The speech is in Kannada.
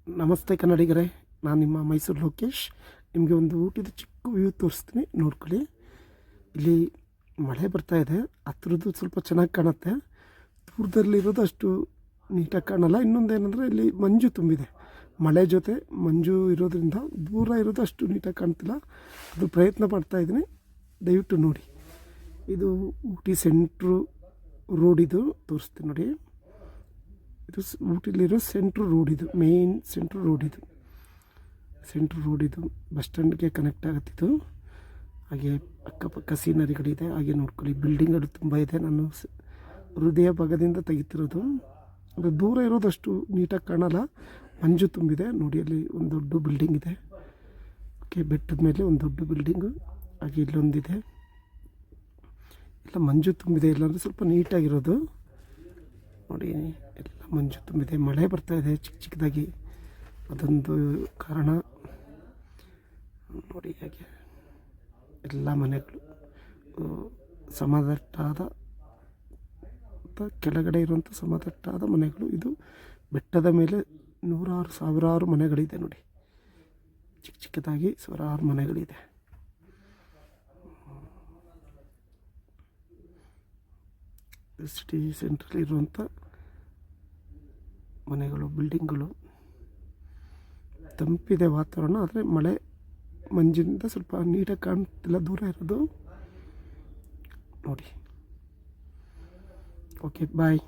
ನಮಸ್ತೆ ಕನ್ನಡಿಗರೇ, ನಾನು ನಿಮ್ಮ ಮೈಸೂರು ಲೋಕೇಶ್. ನಿಮಗೆ ಒಂದು ಊಟಿದ ಚಿಕ್ಕ ವ್ಯೂ ತೋರಿಸ್ತೀನಿ, ನೋಡ್ಕೊಳ್ಳಿ. ಇಲ್ಲಿ ಮಳೆ ಬರ್ತಾ ಇದೆ, ಹತ್ರದ್ದು ಸ್ವಲ್ಪ ಚೆನ್ನಾಗಿ ಕಾಣುತ್ತೆ, ದೂರದಲ್ಲಿರೋದು ಅಷ್ಟು ನೀಟಾಗಿ ಕಾಣಲ್ಲ. ಇನ್ನೊಂದೇನೆಂದರೆ ಇಲ್ಲಿ ಮಂಜು ತುಂಬಿದೆ, ಮಳೆ ಜೊತೆ ಮಂಜು ಇರೋದ್ರಿಂದ ದೂರ ಇರೋದು ಅಷ್ಟು ನೀಟಾಗಿ ಕಾಣ್ತಿಲ್ಲ. ಅದು ಪ್ರಯತ್ನ ಮಾಡ್ತಾಯಿದ್ದೀನಿ, ದಯವಿಟ್ಟು ನೋಡಿ. ಇದು ಊಟಿ ಸೆಂಟ್ರು ರೋಡ್, ಇದು ತೋರಿಸ್ತೀನಿ ನೋಡಿ. ಇದು ಊಟಿಲಿರೋ ಸೆಂಟ್ರ್ ರೋಡ್, ಇದು ಮೇನ್ ಸೆಂಟ್ರ್ ರೋಡ್, ಇದು ಬಸ್ ಸ್ಟ್ಯಾಂಡ್ಗೆ ಕನೆಕ್ಟ್ ಆಗುತ್ತಿದ್ದು. ಹಾಗೆ ಅಕ್ಕಪಕ್ಕ ಸೀನರಿಗಳಿದೆ, ಹಾಗೆ ನೋಡ್ಕೊಳ್ಳಿ. ಬಿಲ್ಡಿಂಗ್ಗಳು ತುಂಬ ಇದೆ, ನಾನು ಹೃದಯ ಭಾಗದಿಂದ ತೆಗಿತಿರೋದು. ಅದು ದೂರ ಇರೋದಷ್ಟು ನೀಟಾಗಿ ಕಾಣಲ್ಲ, ಮಂಜು ತುಂಬಿದೆ ನೋಡಿ. ಅಲ್ಲಿ ಒಂದು ದೊಡ್ಡ ಬಿಲ್ಡಿಂಗ್ ಇದೆ, ಓಕೆ, ಬೆಟ್ಟದ ಮೇಲೆ ಒಂದು ದೊಡ್ಡ ಬಿಲ್ಡಿಂಗು. ಹಾಗೆ ಇಲ್ಲೊಂದಿದೆ, ಎಲ್ಲ ಮಂಜು ತುಂಬಿದೆ, ಇಲ್ಲಾಂದರೆ ಸ್ವಲ್ಪ ನೀಟಾಗಿರೋದು ನೋಡಿ. ಎಲ್ಲ ಮಂಜು ತುಂಬಿದೆ, ಮಳೆ ಬರ್ತಾಯಿದೆ ಚಿಕ್ಕ ಚಿಕ್ಕದಾಗಿ, ಅದೊಂದು ಕಾರಣ ನೋಡಿ. ಹಾಗೆ ಎಲ್ಲ ಮನೆಗಳು ಸಮತಟ್ಟಾದ ಕೆಳಗಡೆ ಇರುವಂಥ ಸಮತಟ್ಟಾದ ಮನೆಗಳು. ಇದು ಬೆಟ್ಟದ ಮೇಲೆ ನೂರಾರು ಸಾವಿರಾರು ಮನೆಗಳಿದೆ ನೋಡಿ, ಚಿಕ್ಕ ಚಿಕ್ಕದಾಗಿ ಸಾವಿರಾರು ಮನೆಗಳಿದೆ. ಸಿಟಿ ಸೆಂಟ್ರಲ್ಲಿ ಇರುವಂಥ ಮನೆಗಳು, ಬಿಲ್ಡಿಂಗ್ಗಳು. ತಂಪಿದೆ ವಾತಾವರಣ, ಆದರೆ ಮಳೆ ಮಂಜಿನಿಂದ ಸ್ವಲ್ಪ ನೀಟಾಗಿ ಕಾಣ್ತಿಲ್ಲ, ದೂರ ಇರೋದು ನೋಡಿ. ಓಕೆ, ಬಾಯ್.